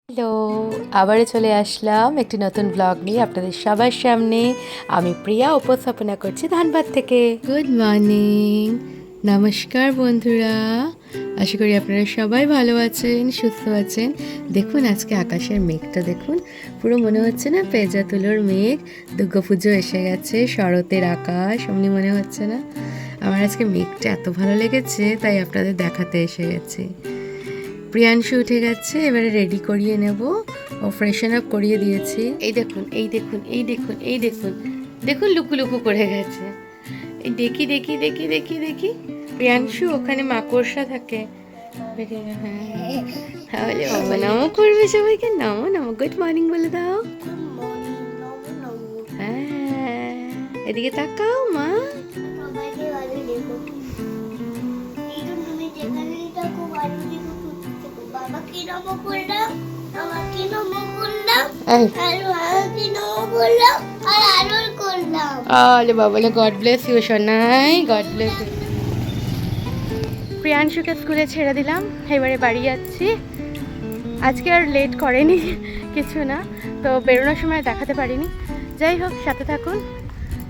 Hello, আবারও চলে আসলাম একটি নতুন ব্লগ নিয়ে আপনাদের সবার সামনে। আমি প্রিয়া উপস্থাপনা করছি ধানবাদ থেকে। গুড মর্নিং, নমস্কার বন্ধুরা। আশা করি আপনারা সবাই ভালো আছেন, সুস্থ আছেন। দেখুন আজকে আকাশের মেঘটা দেখুন, পুরো মনে হচ্ছে না পেঁজা তুলোর মেঘ। দুর্গাপুজো এসে গেছে, শরতের আকাশ অমনি মনে হচ্ছে না? আমার আজকে মেঘটা এত ভালো লেগেছে, তাই আপনাদের দেখাতে এসে গেছি। প্রিয়াংশু উঠে গেছে, এবারে রেডি করিয়ে নেব। ও ফ্রেশন আপ করিয়ে দিয়েছি। এই দেখুন, এই দেখুন, এই দেখুন, এই দেখুন, দেখুন লুকু লুকু করে গেছে। এই দেখি দেখি দেখি দেখি দেখি প্রিয়াংশু ওখানে মাকড়সা থাকে। হ্যাঁ, তাহলে বাবা নমো করবে সবাইকে। নমো নমো, গুড মর্নিং বলে দাও। হ্যাঁ, এদিকে তাকাও মা। আরে বাবা, গড ব্লেস ইউ সোনাই, গড ব্লেস ইউ। প্রিয়াংশুকে স্কুলে ছেড়ে দিলাম, এবারে বাড়ি যাচ্ছি। আজকে আর লেট করেনি কিছু না, তো বেরোনোর সময় দেখাতে পারিনি। যাই হোক, সাথে থাকুন,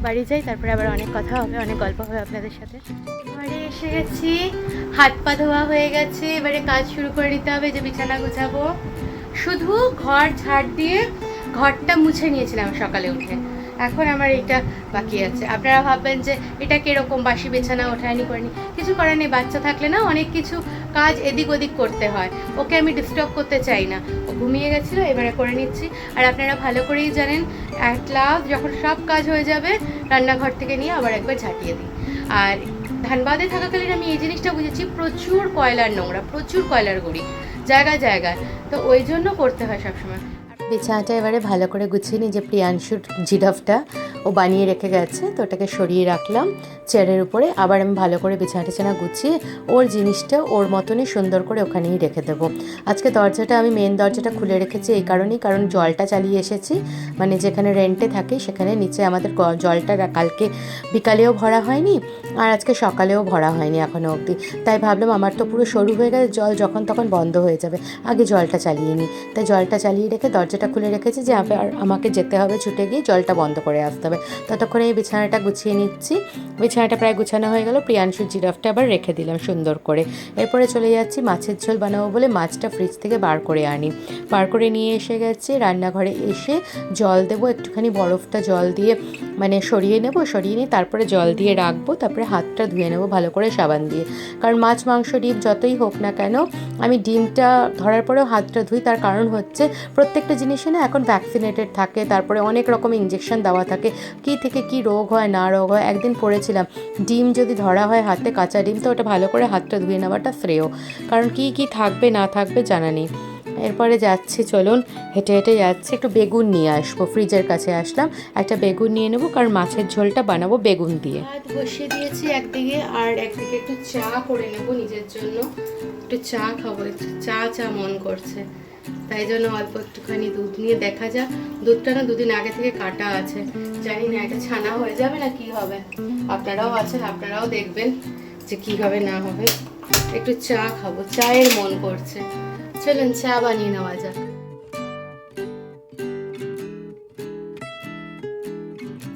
বাড়ি যাই, তারপরে আবার অনেক কথা হবে, অনেক গল্প হবে আপনাদের সাথে। বাড়ি এসে গেছি, হাত পা ধোয়া হয়ে গেছে, এবারে কাজ শুরু করে দিতে হবে। যে বিছানা গুছাবো, শুধু ঘর ঝাড় দিয়ে ঘরটা মুছে নিয়েছিলাম সকালে উঠে, এখন আমার এইটা বাকি আছে। আপনারা ভাববেন যে এটা কিরকম বাসি বিছানা ওঠায়নি করেনি, কিছু করার নেই। বাচ্চা থাকলে না অনেক কিছু কাজ এদিক ওদিক করতে হয়, ওকে আমি ডিস্টার্ব করতে চাই না। ও ঘুমিয়ে গেছিলো, এবারে করে নিচ্ছি। আর আপনারা ভালো করেই জানেন, অ্যাট লাস্ট যখন সব কাজ হয়ে যাবে, রান্নাঘর থেকে নিয়ে আবার একবার ঝাঁটিয়ে দিই। আর ধানবাদে থাকাকালীন আমি এই জিনিসটা বুঝেছি, প্রচুর কয়লার নোংরা, প্রচুর কয়লার গুঁড়ি জায়গায় জায়গায়, তো ওই জন্য করতে হয় সবসময়। বিছানাটা এবারে ভালো করে গুছিয়ে নিই। যে প্রিয়াংশুর জিরাফটা ও বানিয়ে রেখে গেছে, তো ওটাকে সরিয়ে রাখলাম চেয়ারের উপরে। আবার আমি ভালো করে বিছানা গুছিয়ে ওর জিনিসটা ওর মতনই সুন্দর করে ওখানেই রেখে দেবো। আজকে দরজাটা আমি মেন দরজাটা খুলে রেখেছি এই কারণেই, কারণ জলটা চালিয়ে এসেছি, মানে যেখানে রেন্টে থাকি সেখানে নিচে আমাদের জলটা কালকে বিকালেও ভরা হয়নি, আর আজকে সকালেও ভরা হয়নি এখনও অবধি। তাই ভাবলাম আমার তো পুরো সরু হয়ে গেছে, জল যখন তখন বন্ধ হয়ে যাবে, আগে জলটা চালিয়ে নিই। তাই জলটা চালিয়ে রেখে দরজাটা খুলে রেখেছি, যে আর আমাকে যেতে হবে ছুটে গিয়ে জলটা বন্ধ করে আসতে হবে। ততক্ষণে এই বিছানাটা গুছিয়ে নিচ্ছি। বিছানাটা প্রায় গুছানো হয়ে গেল, প্রিয়াংশুর জিরাফটা আবার রেখে দিলাম সুন্দর করে। এরপরে চলে যাচ্ছি মাছের ঝোল বানাবো বলে মাছটা ফ্রিজ থেকে বার করে আনি। বার করে নিয়ে এসে গেছি, রান্নাঘরে এসে জল দেবো, একটুখানি বরফটা জল দিয়ে মানে সরিয়ে নেব, সরিয়ে নিয়ে তারপরে জল দিয়ে রাখবো, তারপরে হাতটা ধুয়ে নেবো ভালো করে সাবান দিয়ে। কারণ মাছ মাংস ডিম যতই হোক না কেন, আমি ডিমটা ধরার পরেও হাতটা ধুই। তার কারণ হচ্ছে প্রত্যেকটা জিনিসে না এখন ভ্যাকসিনেটেড থাকে, তারপরে অনেক রকম ইঞ্জেকশন দেওয়া থাকে, কী থেকে কী রোগ হয় না রোগ হয়। একদিন পড়েছিলাম, ডিম যদি ধরা হয় হাতে, কাঁচা ডিম, তো ওটা ভালো করে হাতটা ধুয়ে নেওয়াটা শ্রেয়, কারণ কী কী থাকবে না থাকবে জানা নেই। এরপরে যাচ্ছি, চলুন হেঁটে হেঁটে যাচ্ছি, একটু বেগুন নিয়ে আসবো। ফ্রিজের কাছে আসলাম, একটা বেগুন নিয়ে নেবো, কারণ মাছের ঝোলটা বানাবো বেগুন দিয়ে। ভাত বসিয়ে দিয়েছি একদিকে, আর একদিকে একটু চা করে নেবো নিজের জন্য। একটু চা খাবো, একটু চা চা মন করছে, তাই জন্য অল্প একটুখানি দুধ নিয়ে দেখা যাক। দুধটা না দুদিন আগে থেকে কাটা আছে, জানি না এটা ছানা হয়ে যাবে না কি হবে। আপনারাও আছেন, আপনারাও দেখবেন যে কি হবে না হবে। একটু চা খাবো, চায়ের মন করছে, চলুন চা বানিয়ে নেওয়া যাক।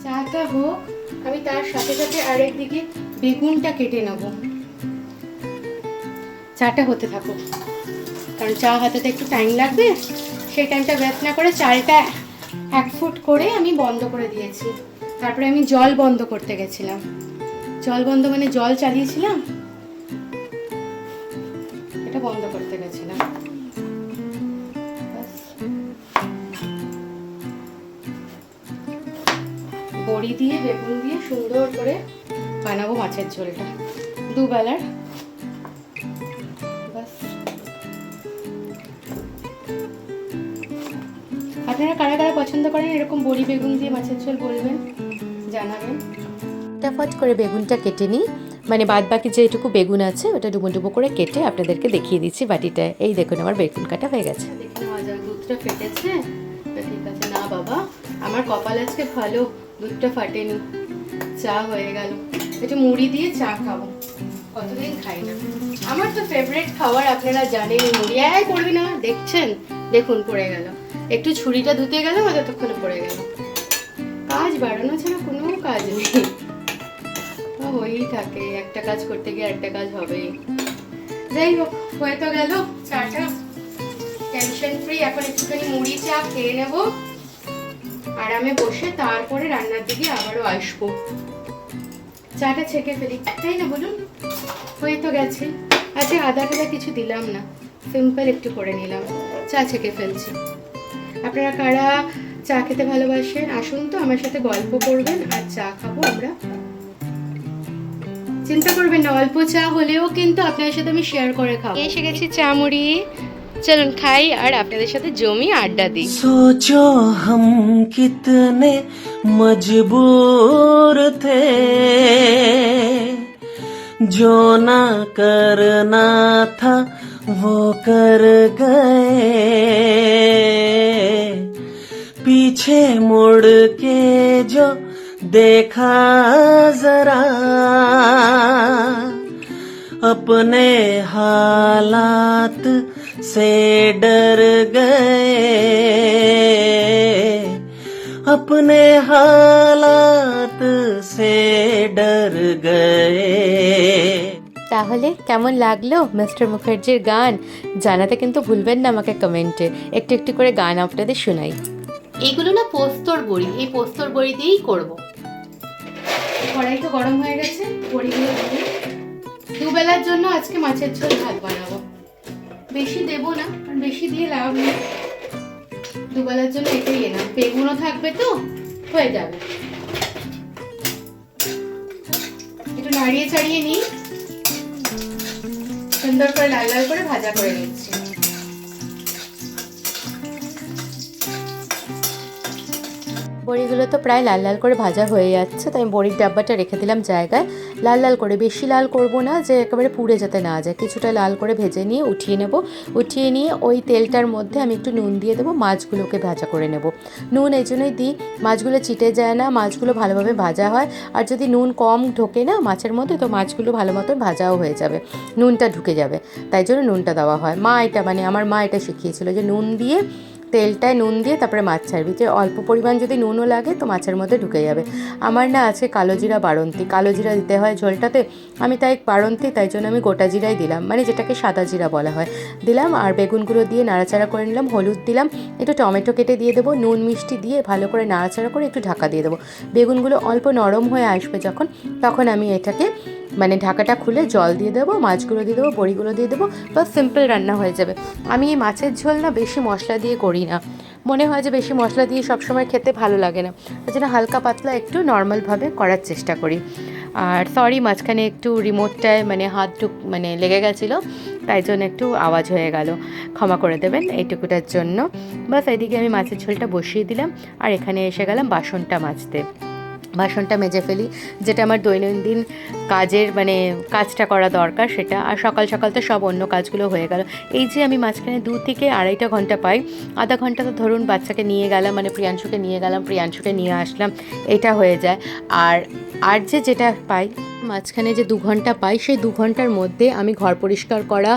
চাটা হোক, আমি তার সাথে সাথে আরেকদিকে বেগুনটা কেটে নেব। চাটা হতে থাকুক, কারণ চা হাতে একটু টাইম লাগবে। সেই টাইমটা ব্যস্ত না করে চালটা 1 ফুট করে আমি বন্ধ করে দিয়েছি। তারপরে আমি জল বন্ধ করতে গেছিলাম, জল বন্ধ মানে জল চালিয়েছিলাম, এটা বন্ধ করতে গেছিলাম। বড়ি দিয়ে বেগুন দিয়ে সুন্দর করে বানাবো মাছের ঝোলটা, দুবেলার। আপনারা কারা কারা পছন্দ করেন এরকম বড়ি বেগুন দিয়ে মাছের ঝোল, বলবেন, জানাবেন। ফটাফট করে বেগুনটা কেটে নিই, মানে বাদ বাকি যেটুকু বেগুন আছে ওটা ডুবো ডুবো করে কেটে আপনাদেরকে দেখিয়ে দিচ্ছি বাটিটায়। এই দেখুন আমার বেগুন কাটা হয়ে গেছে। দেখে নেওয়া যাক, দুধটা ফেটেছে, ঠিক আছে। না বাবা, আমার কপাল আজকে ভালো, দুধটা ফাটেনি, চা হয়ে গেল। একটু মুড়ি দিয়ে চা খাবো, কতদিন খাই না। আমার তো ফেভারিট খাবার আপনারা জানেন মুড়ি। করবি না, দেখছেন দেখুন পড়ে গেল, একটু ছুরিটা ধুতে গেল ততক্ষণে পড়ে গেল। কাজ বাড়ানো ছাড়া কোনো কাজ নেই, হয়েই থাকে, একটা কাজ করতে গিয়ে একটা কাজ হবেই। যাই হোক, হয়ে তো গেল চাটা, টেনশন ফ্রি। এখন একটুখানি মুড়ি চা খেয়ে নেব আরামে বসে, তারপরে রান্নার দিকে আবারও আসবো। চাটা ছেঁকে ফেলি, তাই না বলুন? হয়ে তো গেছে। আচ্ছা, আদা টাদা কিছু দিলাম না, সিম্পল একটু করে নিলাম, চা ছেঁকে ফেলছি। আপনারা কারা চা খেতে ভালোবাসেন আসুন তো আমার সাথে গল্প করবেন, আর চা খাবো আমরা। চিন্তা করবেন না, অল্প চা হলেও কিন্তু আপনাদের সাথে আমি শেয়ার করে খাবো। এসে গেছি চা মুড়ি, চলুন খাই আর আপনাদের সাথে জমি আড্ডা দিই। सोचो हम कितने मजबूर थे, जो ना करना था वो कर गए, पीछे मुड़ के जो देखा जरा, अपने हालात से डर गए, अपने हालात से डर गए। তাহলে কেমন লাগলো মিস্টার মুখার্জির গান? জানাতে কিন্তু ভুলবেন না আমাকে কমেন্টে, একটু একটু করে গান আপনাদের শোনাই। এইগুলো না পোস্তর বড়ি, এই পোস্তর বড়ি দিয়েই করবো। কড়াই তো গরম হয়ে গেছে, বড়িগুলো দিয়ে দুবেলার জন্য আজকে মাছের ঝোল ভাত বানাবো। বেশি দেবো না, কারণ বেশি দিয়ে লাভ নেই, দুবেলার জন্য এটাই এনাম। বেগুনও থাকবে তো, হয়ে যাবে। একটু নাড়িয়ে চাড়িয়ে নিই, সুন্দর করে লাল লাল করে ভাজা করে নিচ্ছি। বড়িগুলো তো প্রায় লাল লাল করে ভাজা হয়ে যাচ্ছে, তাই আমি বড়ির ডাব্বাটা রেখে দিলাম জায়গায়। লাল লাল করে, বেশি লাল করব না যে একেবারে পুড়ে যেতে না যায়, কিছুটা লাল করে ভেজে নিয়ে উঠিয়ে নেব। উঠিয়ে নিয়ে ওই তেলটার মধ্যে আমি একটু নুন দিয়ে দেবো, মাছগুলোকে ভাজা করে নেব। নুন এই জন্যই দিই, মাছগুলো চিটে যায় না, মাছগুলো ভালোভাবে ভাজা হয়। আর যদি নুন কম ঢোকে না মাছের মধ্যে, তো মাছগুলো ভালো মতন ভাজাও হয়ে যাবে, নুনটা ঢুকে যাবে, তাই জন্য নুনটা দেওয়া হয়। মা এটা আমার মা এটা শিখিয়েছিল যে নুন দিয়ে, তেলটায় নুন দিয়ে তারপরে মাছ ছাড়বি, যে অল্প পরিমাণ যদি নুনও লাগে তো মাছের মধ্যে ঢুকে যাবে। আমার না আছে কালো জিরা বাড়ন্তি, কালো জিরা দিতে হয় ঝোলটাতে, আমি তাই বাড়ন্তি, তাই জন্য আমি গোটা জিরাই দিলাম, মানে যেটাকে সাদা জিরা বলা হয়, দিলাম। আর বেগুনগুলো দিয়ে নাড়াচাড়া করে নিলাম, হলুদ দিলাম, একটু টমেটো কেটে দিয়ে দেবো, নুন মিষ্টি দিয়ে ভালো করে নাড়াচাড়া করে একটু ঢাকা দিয়ে দেবো। বেগুনগুলো অল্প নরম হয়ে আসবে যখন, তখন আমি এটাকে মানে ঢাকাটা খুলে জল দিয়ে দেবো, মাছগুলো দিয়ে দেবো, বড়িগুলো দিয়ে দেবো, বা সিম্পল রান্না হয়ে যাবে। আমি এই মাছের ঝোল না বেশি মশলা দিয়ে করি না, মনে হয় যে বেশি মশলা দিয়ে সবসময় খেতে ভালো লাগে না, তাই জন্য হালকা পাতলা একটু নর্মালভাবে করার চেষ্টা করি। আর সরি, মাঝখানে একটু রিমোটটায় মানে হাত মানে লেগে গেছিলো, তাই জন্য একটু আওয়াজ হয়ে গেল, ক্ষমা করে দেবেন এইটুকুটার জন্য। বাস এদিকে আমি মাছের ঝোলটা বসিয়ে দিলাম, আর এখানে এসে গেলাম বাসনটা মাজতে। বাসনটা মেজে ফেলি, যেটা আমার দৈনন্দিন কাজের মানে কাজটা করা দরকার সেটা। আর সকাল সকাল তো সব অন্য কাজগুলো হয়ে গেল। এই যে আমি মাঝখানে 2 থেকে 2.5 ঘন্টা পাই, আধা ঘন্টা তো ধরুন বাচ্চাকে নিয়ে গেলাম, মানে প্রিয়াংশুকে নিয়ে গেলাম, প্রিয়াংশুকে নিয়ে আসলাম, এটা হয়ে যায়। আর যেটা পাই মাঝখানে যে 2 ঘন্টা পাই, সেই 2 ঘন্টার মধ্যে আমি ঘর পরিষ্কার করা,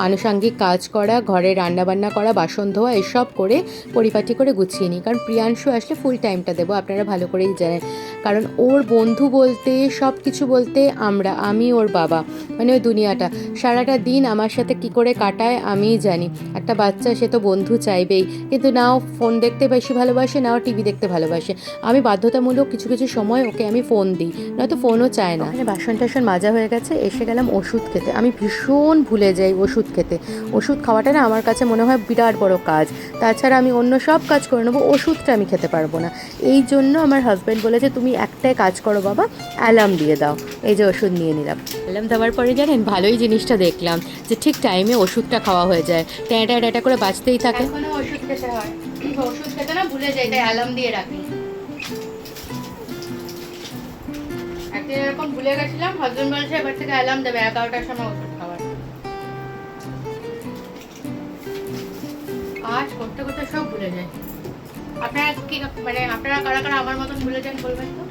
আনুষঙ্গিক কাজ করা, ঘরে রান্নাবান্না করা, বাসন ধোয়া, এসব করে পরিপাটি করে গুছিয়ে নিই। কারণ প্রিয়াংশু আসলে ফুল টাইমটা দেবো, আপনারা ভালো করেই জানেন। কারণ ওর বন্ধু বলতে, সব কিছু বলতে আমি ওর বাবা, মানে ওই দুনিয়াটা সারাটা দিন আমার সাথে কি করে কাটায় আমিই জানি। একটা বাচ্চা সে তো বন্ধু চাইবেই, কিন্তু নাও ফোন দেখতে বেশি ভালোবাসে, নাও টিভি দেখতে ভালোবাসে। আমি বাধ্যতামূলক কিছু কিছু সময় ওকে আমি ফোন দিই, নয়তো ফোনও চায় না। বাসন টাসন মাজা হয়ে গেছে, এসে গেলাম ওষুধ খেতে। আমি ভীষণ ভুলে যাই ওষুধ খেতে, ওষুধ খাওয়াটা না আমার কাছে মনে হয় বিরাট বড় কাজ। তাছাড়া আমি অন্য সব কাজ করে নেবো, ওষুধটা আমি খেতে পারবো না। এই জন্য আমার হাজব্যান্ড বলেছে তুমি একটাই কাজ করো বাবা, অ্যালার্ম দিয়ে দাও। এই যে ওষুধ নিয়ে নিলাম, অ্যালার্ম দেওয়ার পরে জানেন ভালোই জিনিসটা দেখলাম যে ঠিক টাইমে ওষুধটা খাওয়া হয়ে যায়, ট্যাঁটা ট্যাঁটা করে বাঁচতেই থাকে। এখনো ওষুধ খেতে হয়, ওষুধ খেতে না ভুলে যাই, তাই অ্যালার্ম দিয়ে রাখি। একদিন এরকম ভুলে গেছিলাম, হাজবেন্ড বলছে এবার থেকে অ্যালার্ম দেবে 11টার সময় ওষুধ খাওয়ার। কাজ করতে করতে সব ভুলে যায়। আপনারা কি মানে আপনারা কারা কারা আমার মতন ভুলে যান বলবেন তো?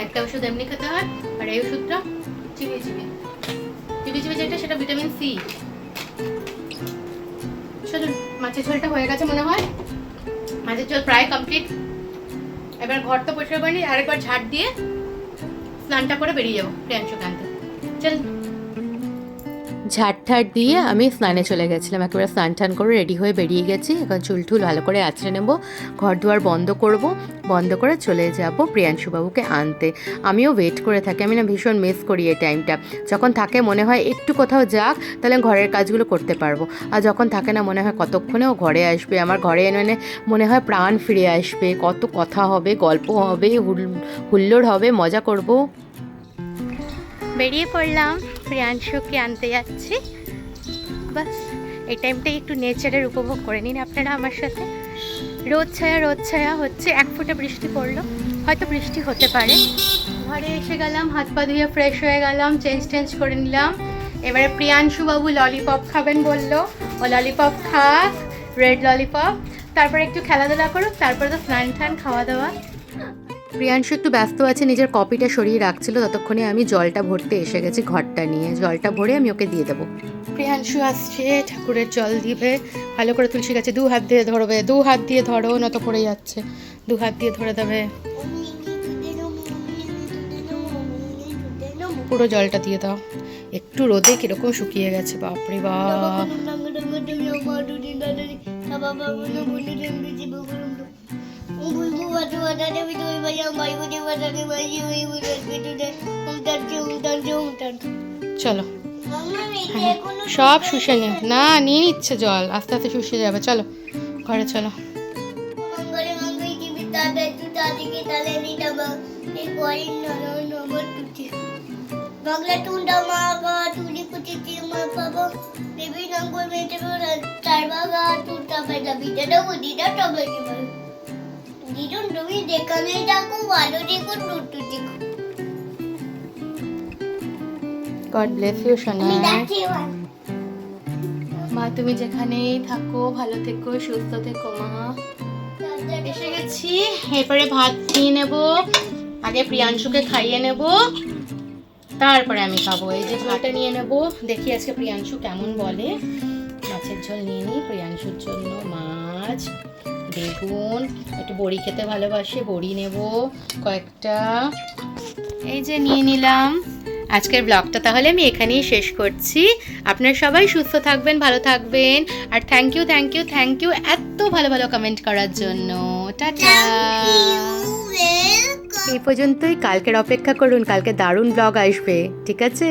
একটা ওষুধ এমনি খেতে হয়, আর এই ওষুধটা চিবিয়ে চিবিয়ে যেটা সেটা ভিটামিন সি। চলুন, মাছের ঝোলটা হয়ে গেছে মনে হয়, মাছের ঝোল প্রায় কমপ্লিট। এবার ঘর তো পরিষ্কার করিনি, আরেকবার ঝাড় দিয়ে স্নানটা করে বেরিয়ে যাবো প্রিয়াংশু আনতে। চল, ঝাড় ঠাড় দিয়ে আমি স্নানে চলে গেছিলাম, একেবারে স্নান টান করে রেডি হয়ে বেরিয়ে গেছি। এখন চুল টুল ভালো করে আঁচড়ে নেবো, ঘর দুয়ার বন্ধ করব, বন্ধ করে চলে যাব প্রিয়াংশুবাবুকে আনতে। আমিও ওয়েট করে থাকি, আমি না ভীষণ মিস করি এই টাইমটা। যখন থাকে মনে হয় একটু কোথাও যাক, তাহলে ঘরের কাজগুলো করতে পারবো, আর যখন থাকে না মনে হয় কতক্ষণে ও ঘরে আসবে। আমার ঘরে এনে মনে হয় প্রাণ ফিরে আসবে, কত কথা হবে, গল্প হবে, হুল্লোড় হবে, মজা করব। বেরিয়ে পড়লাম, প্রিয়াংশুকে আনতে যাচ্ছি। বাস এই টাইমটাই একটু নেচারের উপভোগ করে নিন আপনারা আমার সাথে। রোদ ছায়া হচ্ছে, এক ফোঁটা বৃষ্টি পড়লো, হয়তো বৃষ্টি হতে পারে। ঘরে এসে গেলাম, হাত পা ধুয়ে ফ্রেশ হয়ে গেলাম, চেঞ্জ করে নিলাম। এবারে প্রিয়াংশুবাবু ললিপপ খাবেন বললো, ও ললিপপ খাক, রেড ললিপপ। তারপরে একটু খেলাধুলা করুক, তারপরে তো স্নান টান খাওয়া দাওয়া। প্রিয়াংশু একটু ব্যস্ত আছে, নিজের কপিটা সরিয়ে রাখছিল, ততক্ষণে আমি জলটা ভরতে এসে গেছি ঘরটা নিয়ে। জলটা ভরে আমি ওকে দিয়ে দেবো। প্রিয়াংশু আসছে, ঠাকুরের জল দিবে, ভালো করে তুলসী গাছে 2 হাত দিয়ে ধরবে, 2 হাত দিয়ে ধরো, নত পড়ে যাচ্ছে, 2 হাত দিয়ে ধরে দেবে, পুরো জলটা দিয়ে দাও। একটু রোদে কিরকম শুকিয়ে গেছে, বাপরে বাপ। চলো, সব শুষে নে, না নিয়ে নিচ্ছে জল, আস্তে আস্তে শুষে যাবে। চলো ঘরে চলো। বাংলা টুন্ডা মাগা তুলি পুচিতি মা পাবো দেবী নঙ্গল মেতে তার বাগা টুটা পেটা বিটা বুদিটা টবে দিবা দিদুন তুমি দেখানে ডাকো ভালো দেখো টুটু দেখো। গড ব্লেস ইউ সোনা। মা তুমি যেখানেই থাকো ভালো থেকো, সুস্থ থেকো মা। এসে গেছি, এরপরে ভাত খেয়ে নেব, আগে প্রিয়াংশুকে খাইয়ে নেব, তারপরে আমি খাবো। এই যে ঝোলটা নিয়ে নেব, দেখি আজকে প্রিয়াংশু কেমন বলে। মাছের ঝোল নিয়ে নিই প্রিয়াংশুর জন্য, মাছ, বেগুন, একটু বড়ি খেতে ভালোবাসে, বড়ি নেব কয়েকটা। এই যে নিয়ে নিলাম। আজকের ব্লগটা তাহলে আমি এখানেই শেষ করছি। আপনারা সবাই সুস্থ থাকবেন, ভালো থাকবেন, আর থ্যাংক ইউ এত ভালো ভালো কমেন্ট করার জন্য। টাটা। এই পর্যন্তই, কালকের অপেক্ষা করুন, কালকে দারুণ ব্লগ আসবে, ঠিক আছে?